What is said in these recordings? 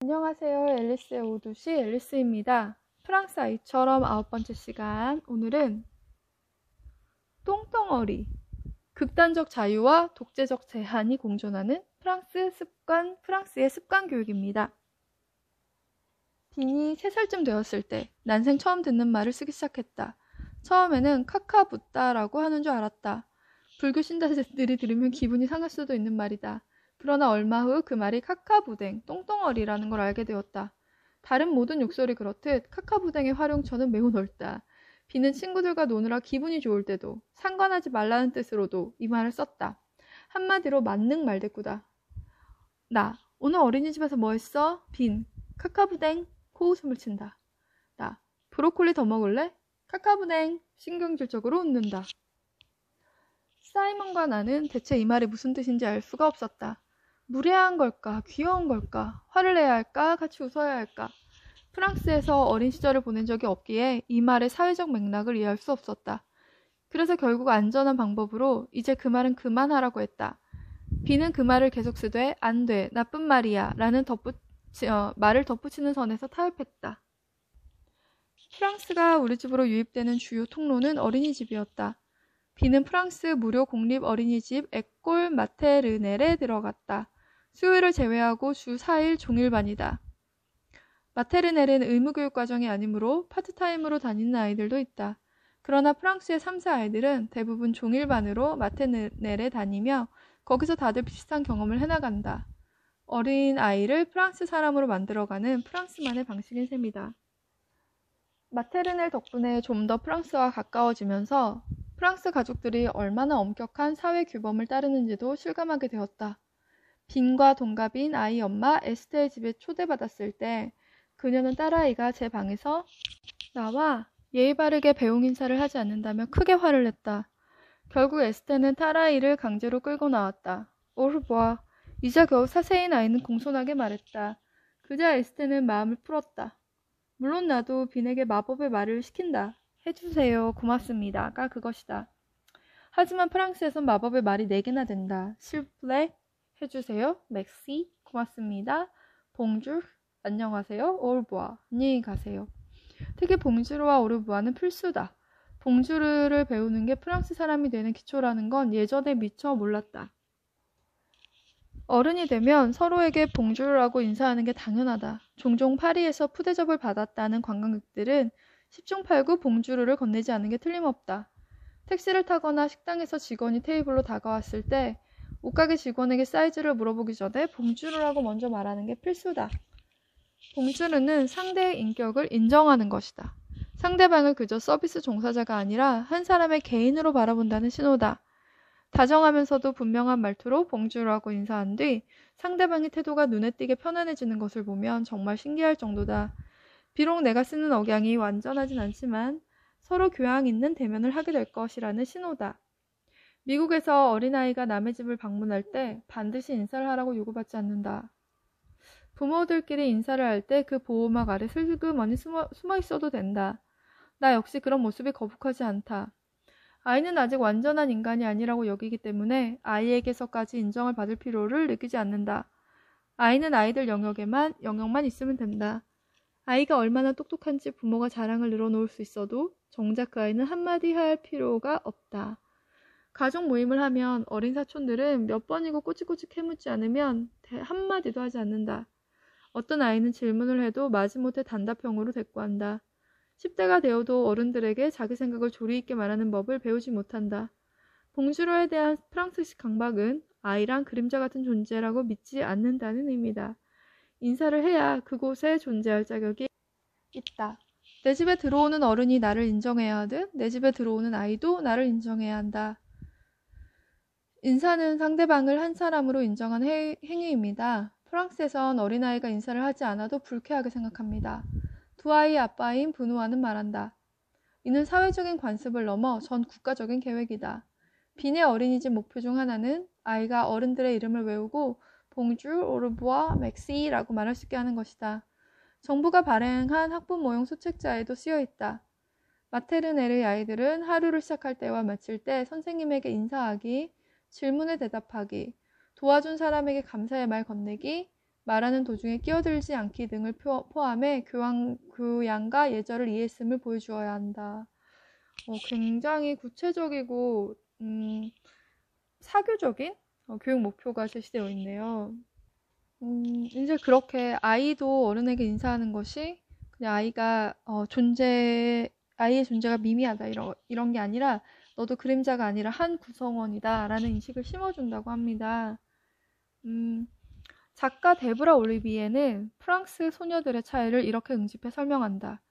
안녕하세요. 앨리스의 오두시 앨리스입니다. 프랑스 아이처럼 9번째 시간. 오늘은 똥덩어리, 극단적 자유와 독재적 제한이 공존하는 프랑스의 습관 교육입니다. 빈이 3살쯤 되었을 때 난생 처음 듣는 말을 쓰기 시작했다. 처음에는 카카붓다라고 하는 줄 알았다. 불교 신자들이 들으면 기분이 상할 수도 있는 말이다. 그러나 얼마 후 그 말이 카카부댕, 똥덩어리라는 걸 알게 되었다. 다른 모든 욕설이 그렇듯 카카부댕의 활용처는 매우 넓다. 비는 친구들과 노느라 기분이 좋을 때도 상관하지 말라는 뜻으로도 이 말을 썼다. 한마디로 만능 말대꾸다. 나, 오늘 어린이집에서 뭐 했어? 빈, 카카부댕, 코웃음을 친다. 나, 브로콜리 더 먹을래? 카카부댕, 신경질적으로 웃는다. 사이먼과 나는 대체 이 말이 무슨 뜻인지 알 수가 없었다. 무례한 걸까? 귀여운 걸까? 화를 내야 할까? 같이 웃어야 할까? 프랑스에서 어린 시절을 보낸 적이 없기에 이 말의 사회적 맥락을 이해할 수 없었다. 그래서 결국 안전한 방법으로 이제 그 말은 그만하라고 했다. 비는 그 말을 계속 쓰되 안 돼, 나쁜 말이야 라는 말을 덧붙이는 선에서 타협했다. 프랑스가 우리 집으로 유입되는 주요 통로는 어린이집이었다. 비는 프랑스 무료 공립 어린이집 에꼴 마테르넬에 들어갔다. 수요일을 제외하고 주 4일 종일반이다. 마테르넬은 의무교육 과정이 아니므로 파트타임으로 다니는 아이들도 있다. 그러나 프랑스의 3세 아이들은 대부분 종일반으로 마테르넬에 다니며 거기서 다들 비슷한 경험을 해나간다. 어린 아이를 프랑스 사람으로 만들어가는 프랑스만의 방식인 셈이다. 마테르넬 덕분에 좀 더 프랑스와 가까워지면서 프랑스 가족들이 얼마나 엄격한 사회 규범을 따르는지도 실감하게 되었다. 빈과 동갑인 아이 엄마 에스테의 집에 초대받았을 때 그녀는 딸아이가 제 방에서 나와 예의 바르게 배웅 인사를 하지 않는다며 크게 화를 냈다. 결국 에스테는 딸아이를 강제로 끌고 나왔다. 오르보아, 이제 겨우 4세인 아이는 공손하게 말했다. 그자 에스테는 마음을 풀었다. 물론 나도 빈에게 마법의 말을 시킨다. 해주세요. 고맙습니다가 그것이다. 하지만 프랑스에선 마법의 말이 4개나 된다. 실플레, 해주세요. 맥시, 고맙습니다. 봉주, 안녕하세요. 오르부아, 안녕히 가세요. 특히 봉주르와 오르부아는 필수다. 봉주르를 배우는 게 프랑스 사람이 되는 기초라는 건 예전에 미처 몰랐다. 어른이 되면 서로에게 봉주르라고 인사하는 게 당연하다. 종종 파리에서 푸대접을 받았다는 관광객들은 10중 8구 봉주르를 건네지 않는 게 틀림없다. 택시를 타거나 식당에서 직원이 테이블로 다가왔을 때 옷가게 직원에게 사이즈를 물어보기 전에 봉주르라고 먼저 말하는 게 필수다. 봉주르는 상대의 인격을 인정하는 것이다. 상대방을 그저 서비스 종사자가 아니라 한 사람의 개인으로 바라본다는 신호다. 다정하면서도 분명한 말투로 봉주르라고 인사한 뒤 상대방의 태도가 눈에 띄게 편안해지는 것을 보면 정말 신기할 정도다. 비록 내가 쓰는 억양이 완전하진 않지만 서로 교양 있는 대면을 하게 될 것이라는 신호다. 미국에서 어린아이가 남의 집을 방문할 때 반드시 인사를 하라고 요구받지 않는다. 부모들끼리 인사를 할 때 그 보호막 아래 슬그머니 숨어 있어도 된다. 나 역시 그런 모습이 거북하지 않다. 아이는 아직 완전한 인간이 아니라고 여기기 때문에 아이에게서까지 인정을 받을 필요를 느끼지 않는다. 아이는 아이들 영역만 있으면 된다. 아이가 얼마나 똑똑한지 부모가 자랑을 늘어놓을 수 있어도 정작 그 아이는 한마디 할 필요가 없다. 가족 모임을 하면 어린 사촌들은 몇 번이고 꼬치꼬치 캐묻지 않으면 한마디도 하지 않는다. 어떤 아이는 질문을 해도 마지못해 단답형으로 대꾸한다. 10대가 되어도 어른들에게 자기 생각을 조리 있게 말하는 법을 배우지 못한다. 봉주르에 대한 프랑스식 강박은 아이랑 그림자 같은 존재라고 믿지 않는다는 의미다. 인사를 해야 그곳에 존재할 자격이 있다. 내 집에 들어오는 어른이 나를 인정해야 하듯 내 집에 들어오는 아이도 나를 인정해야 한다. 인사는 상대방을 한 사람으로 인정한 행위입니다. 프랑스에선 어린아이가 인사를 하지 않아도 불쾌하게 생각합니다. 두 아이의 아빠인 분우아는 말한다. 이는 사회적인 관습을 넘어 전 국가적인 계획이다. 빈의 어린이집 목표 중 하나는 아이가 어른들의 이름을 외우고 봉주, 오르부아, 맥시라고 말할 수 있게 하는 것이다. 정부가 발행한 학부 모형 소책자에도 쓰여있다. 마테르넬의 아이들은 하루를 시작할 때와 마칠 때 선생님에게 인사하기, 질문에 대답하기, 도와준 사람에게 감사의 말 건네기, 말하는 도중에 끼어들지 않기 등을 포함해 교양과 예절을 이해했음을 보여주어야 한다. 굉장히 구체적이고 사교적인 교육 목표가 제시되어 있네요. 이제 그렇게 아이도 어른에게 인사하는 것이 그냥 아이가 아이의 존재가 미미하다 이런 게 아니라 너도 그림자가 아니라 한 구성원이다 라는 인식을 심어준다고 합니다. 작가 데브라 올리비에는 프랑스 소녀들의 차이를 이렇게 응집해 설명한다.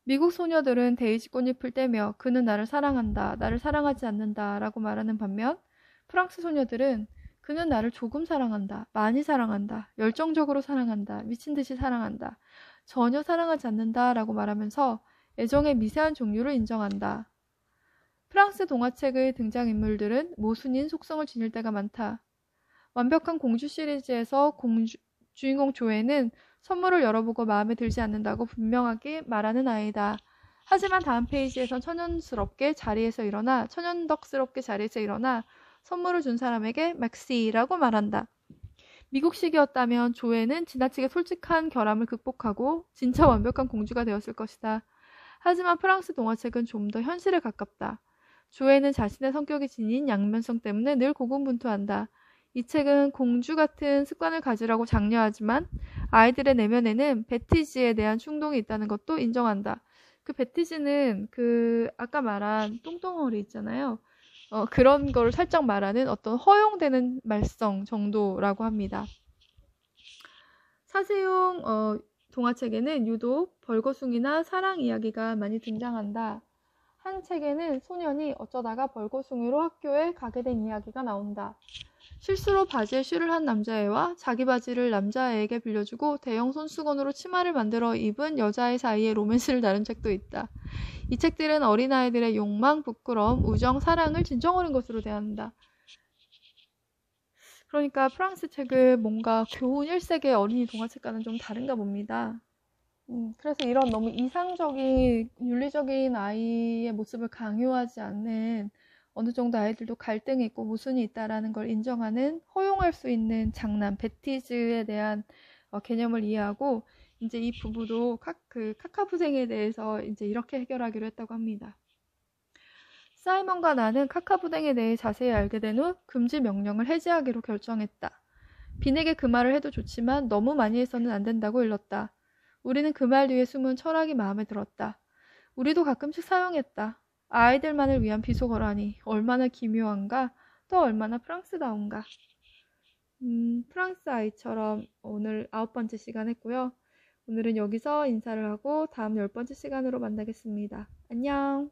미국 소녀들은 데이지 꽃잎을 떼며 그는 나를 사랑한다, 나를 사랑하지 않는다 라고 말하는 반면 프랑스 소녀들은 그는 나를 조금 사랑한다, 많이 사랑한다, 열정적으로 사랑한다, 미친 듯이 사랑한다, 전혀 사랑하지 않는다 라고 말하면서 애정의 미세한 종류를 인정한다. 프랑스 동화책의 등장인물들은 모순인 속성을 지닐 때가 많다. 완벽한 공주 시리즈에서 주인공 조에는 선물을 열어보고 마음에 들지 않는다고 분명하게 말하는 아이다. 하지만 다음 페이지에선 천연덕스럽게 자리에서 일어나 선물을 준 사람에게 맥시라고 말한다. 미국식이었다면 조에는 지나치게 솔직한 결함을 극복하고 진짜 완벽한 공주가 되었을 것이다. 하지만 프랑스 동화책은 좀 더 현실에 가깝다. 조에는 자신의 성격이 지닌 양면성 때문에 늘 고군분투한다. 이 책은 공주 같은 습관을 가지라고 장려하지만 아이들의 내면에는 베티지에 대한 충동이 있다는 것도 인정한다. 그 베티지는 아까 말한 똥덩어리 있잖아요. 그런 거를 살짝 말하는 어떤 허용되는 말썽 정도라고 합니다. 사세용 동화책에는 유독 벌거숭이나 사랑 이야기가 많이 등장한다. 한 책에는 소년이 어쩌다가 벌거숭이로 학교에 가게 된 이야기가 나온다. 실수로 바지에 슈를 한 남자애와 자기 바지를 남자애에게 빌려주고 대형 손수건으로 치마를 만들어 입은 여자애 사이의 로맨스를 다룬 책도 있다. 이 책들은 어린아이들의 욕망, 부끄러움, 우정, 사랑을 진정 어린 것으로 대한다. 그러니까 프랑스 책은 뭔가 교훈 1세기의 어린이 동화책과는 좀 다른가 봅니다. 그래서 이런 너무 이상적인, 윤리적인 아이의 모습을 강요하지 않는 어느 정도 아이들도 갈등이 있고 모순이 있다라는 걸 인정하는 허용할 수 있는 장난, 베티즈에 대한 개념을 이해하고 이제 이 부부도 카카부생에 대해서 이제 이렇게 해결하기로 했다고 합니다. 사이먼과 나는 카카부생에 대해 자세히 알게 된 후 금지 명령을 해제하기로 결정했다. 빈에게 그 말을 해도 좋지만 너무 많이 해서는 안 된다고 일렀다. 우리는 그 말 뒤에 숨은 철학이 마음에 들었다. 우리도 가끔씩 사용했다. 아이들만을 위한 비속어라니 얼마나 기묘한가, 또 얼마나 프랑스다운가. 프랑스 아이처럼 오늘 9번째 시간 했고요. 오늘은 여기서 인사를 하고 다음 10번째 시간으로 만나겠습니다. 안녕.